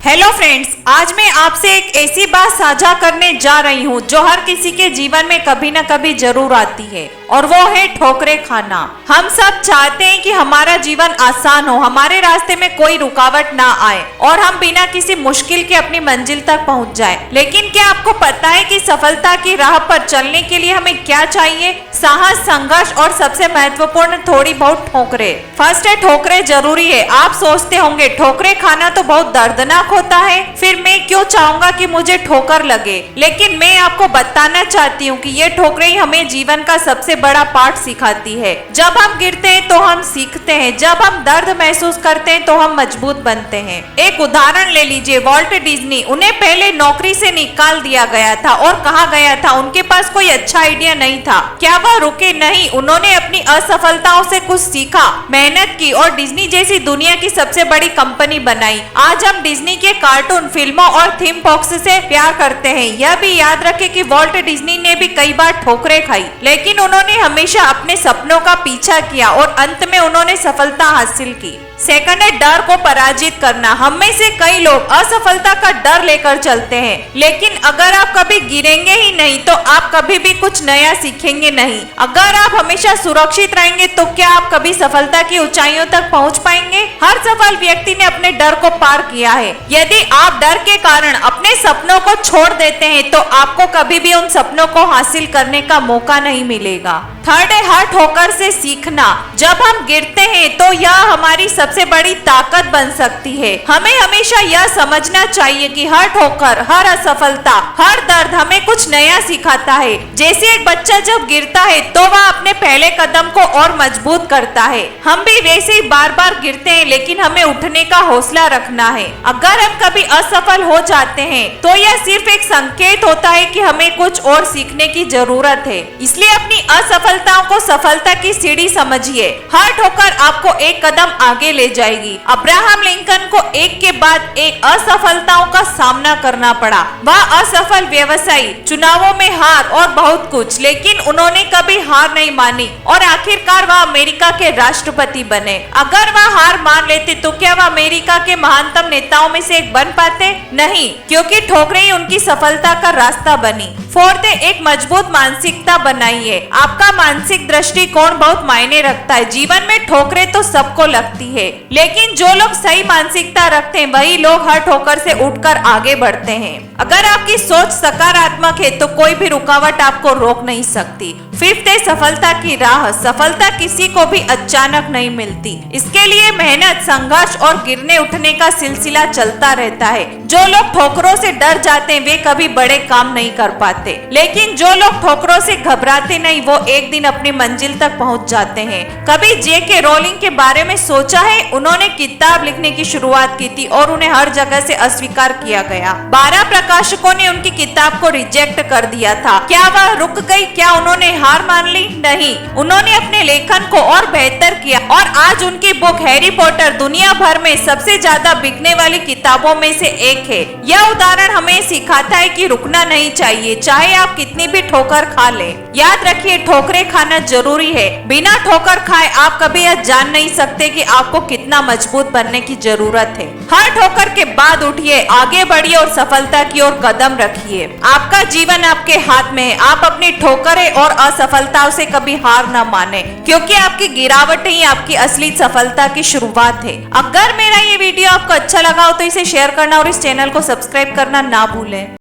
Hello friends, आज मैं आपसे एक ऐसी बात साझा करने जा रही हूँ जो हर किसी के जीवन में कभी न कभी जरूर आती है और वो है ठोकरें खाना। हम सब चाहते हैं कि हमारा जीवन आसान हो, हमारे रास्ते में कोई रुकावट ना आए और हम बिना किसी मुश्किल के अपनी मंजिल तक पहुँच जाए। लेकिन क्या आपको पता है कि सफलता की राह पर चलने के लिए हमें क्या चाहिए? साहस, संघर्ष और सबसे महत्वपूर्ण थोड़ी बहुत ठोकरें। फर्स्ट है, ठोकरें जरूरी है। आप सोचते होंगे ठोकरें खाना तो बहुत दर्दनाक होता है, फिर मैं क्यों चाहूंगा कि मुझे ठोकर लगे। लेकिन मैं आपको बताना चाहती हूँ कि ये ठोकरें ही हमें जीवन का सबसे बड़ा पाठ सिखाती है। जब हम गिरते हैं तो हम सीखते हैं, जब हम दर्द महसूस करते हैं तो हम मजबूत बनते हैं। एक उदाहरण ले लीजिए, वॉल्ट डिज्नी। उन्हें पहले नौकरी से निकाल दिया गया था और कहा गया था उनके पास कोई अच्छा आइडिया नहीं था। क्या वह रुके नहीं? उन्होंने अपनी असफलताओं से कुछ सीखा, मेहनत की और डिज्नी जैसी दुनिया की सबसे बड़ी कंपनी बनाई। आज हम डिज्नी के कार्टून, फिल्मों और थीम पार्क्स से प्यार करते हैं। यह भी याद रखें कि वॉल्ट डिज्नी ने भी कई बार ठोकरें खाई, लेकिन उन्होंने हमेशा अपने सपनों का पीछा किया और अंत में उन्होंने सफलता हासिल की। सेकंड है, डर को पराजित करना। हम में से कई लोग असफलता का डर लेकर चलते हैं, लेकिन अगर आप कभी गिरेंगे ही नहीं तो आप कभी भी कुछ नया सीखेंगे नहीं। अगर आप हमेशा सुरक्षित रहेंगे तो क्या आप कभी सफलता की ऊंचाइयों तक पहुंच पाएंगे? हर सफल व्यक्ति ने अपने डर को पार किया है। यदि आप डर के कारण अपने सपनों को छोड़ देते हैं तो आपको कभी भी उन सपनों को हासिल करने का मौका नहीं मिलेगा। थर्ड है, हर ठोकर से सीखना। जब हम गिरते हैं तो यह हमारी सबसे बड़ी ताकत बन सकती है। हमें हमेशा यह समझना चाहिए कि हर ठोकर, हर असफलता, हर दर्द हमें कुछ नया सिखाता है। जैसे एक बच्चा जब गिरता है तो वह अपने पहले कदम को और मजबूत करता है। हम भी वैसे ही बार बार गिरते हैं, लेकिन हमें उठने का हौसला रखना है। अगर हम कभी असफल हो जाते हैं तो यह सिर्फ एक संकेत होता है कि हमें कुछ और सीखने की जरूरत है। इसलिए अपनी असफलताओं को सफलता की सीढ़ी समझिए। हर ठोकर आपको एक कदम आगे ले जाएगी। अब्राहम लिंकन को एक के बाद एक असफलताओं का सामना करना पड़ा। वह असफल व्यवसायी, चुनावों में हार और बहुत कुछ, लेकिन उन्होंने कभी हार नहीं मानी और आखिरकार वह अमेरिका के राष्ट्रपति बने। अगर वह हार मान लेते तो क्या वह अमेरिका के महानतम नेताओं में से एक बन पाते? नहीं, क्योंकि ठोकरें ही उनकी सफलता का रास्ता बनी। फोर्थ है, एक मजबूत मानसिकता बनाइए। आपका मानसिक दृष्टिकोण बहुत मायने रखता है। जीवन में ठोकरें तो सबको लगती है, लेकिन जो लोग सही मानसिकता रखते हैं वही लोग हर ठोकर से उठकर आगे बढ़ते हैं। अगर आपकी सोच सकारात्मक है तो कोई भी रुकावट आपको रोक नहीं सकती। फिफ्थ है, सफलता की राह। सफलता किसी को भी अचानक नहीं मिलती। इसके लिए मेहनत, संघर्ष और गिरने उठने का सिलसिला चलता रहता है। जो लोग ठोकरों से डर जाते हैं वे कभी बड़े काम नहीं कर पाते, लेकिन जो लोग ठोकरों से घबराते नहीं वो एक दिन अपनी मंजिल तक पहुंच जाते हैं। कभी जे.के. रोलिंग के बारे में सोचा है? उन्होंने किताब लिखने की शुरुआत की थी और उन्हें हर जगह से अस्वीकार किया गया। 12 प्रकाशकों ने उनकी किताब को रिजेक्ट कर दिया था। क्या वह रुक गई? क्या उन्होंने हार मान ली? नहीं, उन्होंने अपने लेखन को और बेहतर किया और आज उनकी बुक हैरी पॉटर दुनिया भर में सबसे ज्यादा बिकने वाली किताबों में से एक है। यह उदाहरण हमें सिखाता है कि रुकना नहीं चाहिए, चाहे आप कितनी भी ठोकर खा ले। याद रखिए, ठोकरें खाना जरूरी है। बिना ठोकर खाए आप कभी यह जान नहीं सकते कि आपको कितना मजबूत बनने की जरूरत है। हर ठोकर के बाद उठिए, आगे बढ़िए और सफलता की ओर कदम रखिए। आपका जीवन आपके हाथ में है। आप अपनी ठोकरें और असफलताओं से कभी हार न माने, क्योंकि आपकी गिरावट ही आपकी असली सफलता की शुरुआत है। अगर मेरा ये वीडियो आपको अच्छा लगा हो तो इसे शेयर करना और इस चैनल को सब्सक्राइब करना ना भूलें।